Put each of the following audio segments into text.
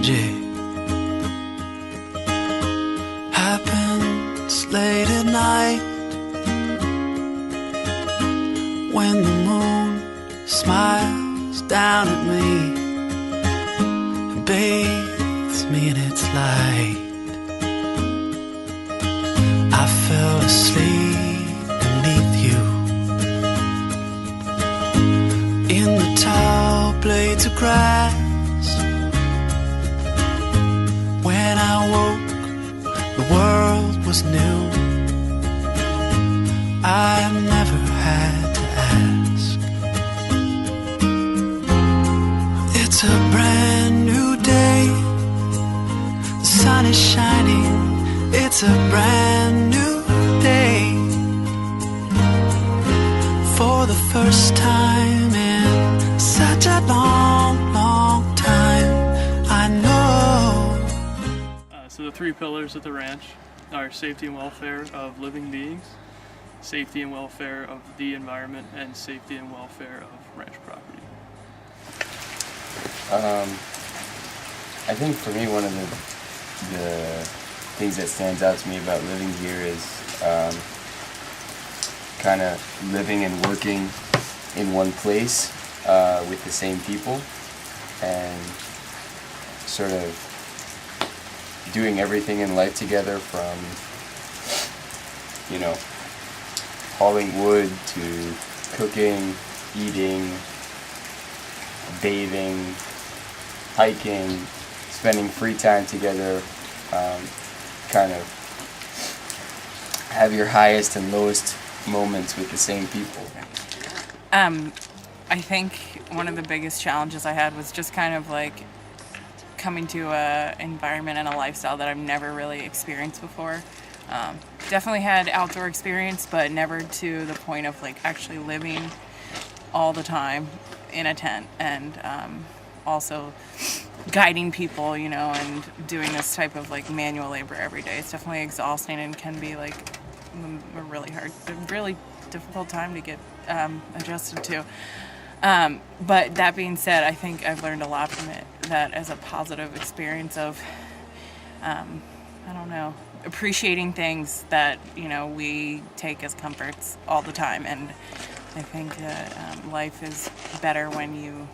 magic happens late at night when the moon smiles down at me and bathes me in its light. I fell asleep beneath you in the tall blades of grass. When I woke, the world was new. I never had to ask. It's a brand new day. The sun is shining. It's a brand new day. For the first time in such a long, long time, I know. So the three pillars of the ranch are safety and welfare of living beings, safety and welfare of the environment, and safety and welfare of ranch property. I think for me, one of the things that stands out to me about living here is kind of living and working in one place with the same people, and sort of doing everything in life together, from, you know, hauling wood to cooking, eating, bathing, hiking, spending free time together, kind of have your highest and lowest moments with the same people. I think one of the biggest challenges I had was just kind of like coming to a environment and a lifestyle that I've never really experienced before. Definitely had outdoor experience, but never to the point of like actually living all the time in a tent, and also guiding people, you know, and doing this type of like manual labor every day. It's definitely exhausting and can be like a really difficult time to get adjusted to. But that being said, I think I've learned a lot from it, that as a positive experience of, appreciating things that, you know, we take as comforts all the time. And I think that life is better when you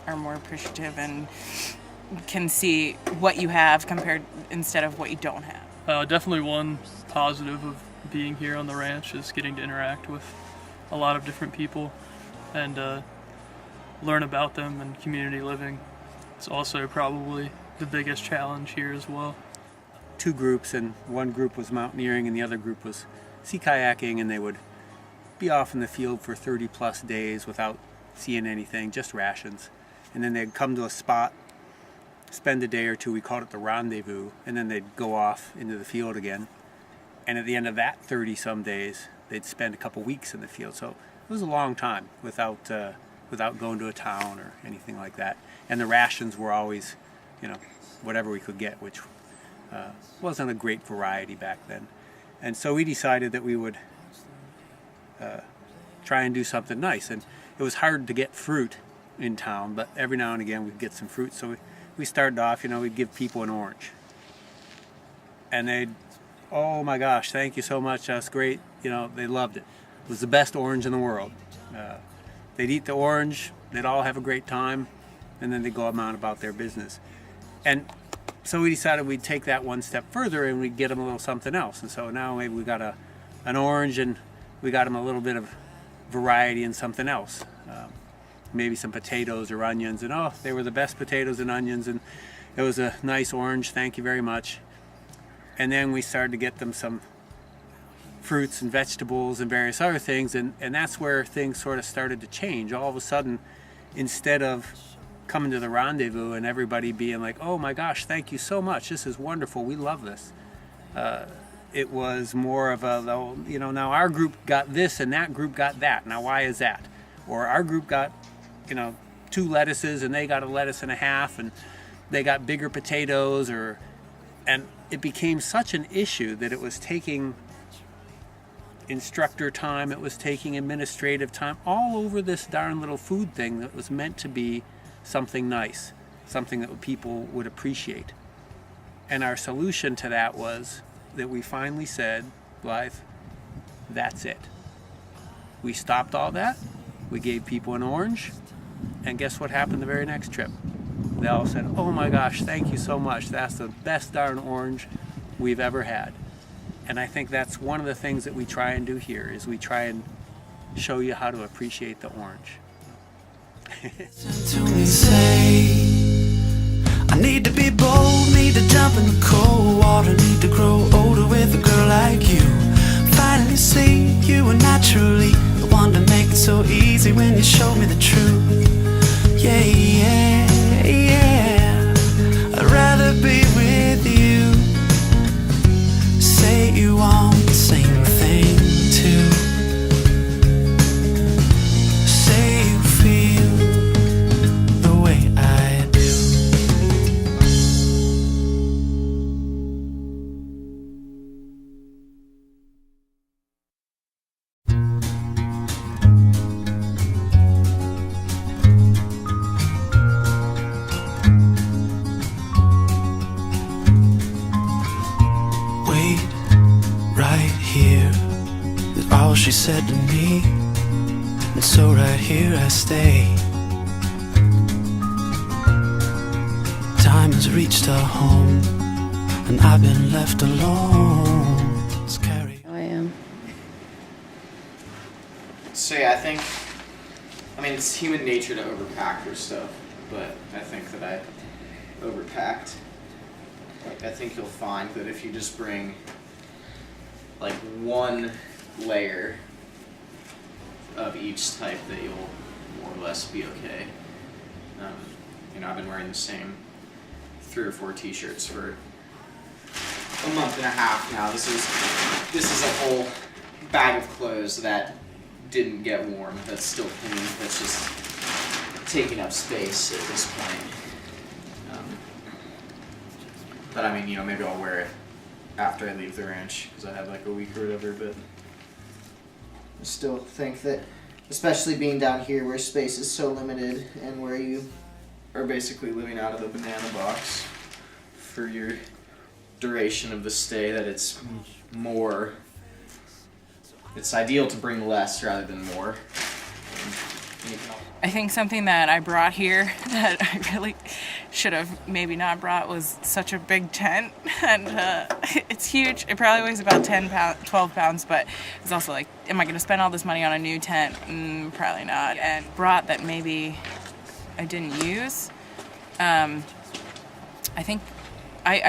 are more appreciative and can see what you have instead of what you don't have. Definitely one positive of being here on the ranch is getting to interact with a lot of different people and learn about them and community living. It's also probably the biggest challenge here as well. Two groups, and one group was mountaineering and the other group was sea kayaking, and they would be off in the field for 30 plus days without seeing anything, just rations. And then they'd come to a spot, spend a day or two, we called it the rendezvous, and then they'd go off into the field again. And at the end of that 30 some days, they'd spend a couple weeks in the field. So it was a long time without going to a town or anything like that. And the rations were always, you know, whatever we could get, which wasn't a great variety back then. And so we decided that we would try and do something nice. And it was hard to get fruit in town, but every now and again we'd get some fruit. So we started off, you know, we'd give people an orange. And they'd, oh my gosh, thank you so much, that's great. You know, they loved it. It was the best orange in the world. They'd eat the orange, they'd all have a great time, and then they'd go on about their business. And so we decided we'd take that one step further and we'd get them a little something else. And so now maybe we got an orange and we got them a little bit of variety in something else. Maybe some potatoes or onions, and oh, they were the best potatoes and onions, and it was a nice orange, thank you very much. And then we started to get them some fruits and vegetables and various other things, and that's where things sort of started to change. All of a sudden, instead of coming to the rendezvous and everybody being like, oh my gosh, thank you so much, this is wonderful, we love this. It was more of a, you know, now our group got this and that group got that, now why is that? Or our group got, you know, 2 lettuces and they got a lettuce and a half, and they got bigger potatoes, and it became such an issue that it was taking instructor time, it was taking administrative time, all over this darn little food thing that was meant to be something nice, something that people would appreciate. And our solution to that was that we finally said, Blythe, that's it. We stopped all that, we gave people an orange, and guess what happened the very next trip? They all said, oh my gosh, thank you so much. That's the best darn orange we've ever had. And I think that's one of the things that we try and do here, is we try and show you how to appreciate the orange. To me say, I need to be bold, need to jump in the cold water, need to grow older with a girl like you. Finally see you were naturally the one to make it so easy when you showed me the truth. Yeah, yeah, yeah, I'd rather be with you. Say you want the same thing too. Say you feel the way I do. Wait right here is all she said to me, and so right here I stay. Time has reached our home, and I've been left alone. Let's carry. I am. So yeah, I mean, it's human nature to overpack for stuff, but I think that I overpacked. Like, I think you'll find that if you just bring like one layer of each type, that you'll more or less be okay. I've been wearing the same 3 or 4 t-shirts for a month and a half now. This is a whole bag of clothes that didn't get warm, that's still clean, that's just taking up space at this point. But I mean, maybe I'll wear it after I leave the ranch, because I have like a week or whatever, but I still think that, especially being down here where space is so limited and where you are basically living out of the banana box for your duration of the stay, that it's ideal to bring less rather than more. I think something that I brought here that I really should have maybe not brought was such a big tent, and it's huge. It probably weighs about 12 pounds, but it's also like, am I going to spend all this money on a new tent? Probably not. And brought that maybe I didn't use. I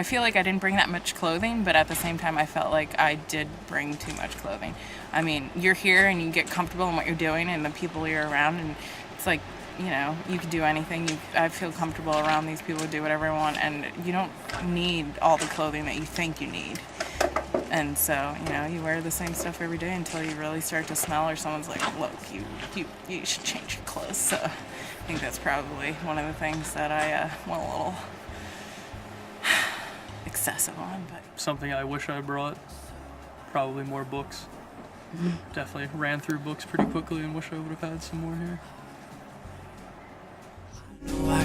feel like I didn't bring that much clothing, but at the same time I felt like I did bring too much clothing. I mean, you're here and you get comfortable in what you're doing and the people you're around, and it's like, you can do anything. I feel comfortable around these people, do whatever I want, and you don't need all the clothing that you think you need. And so, you wear the same stuff every day until you really start to smell, or someone's like, look, you should change your clothes. So I think that's probably one of the things that I went a little excessive on. But Something I wish I brought, probably more books. Definitely ran through books pretty quickly and wish I would have had some more here. No, I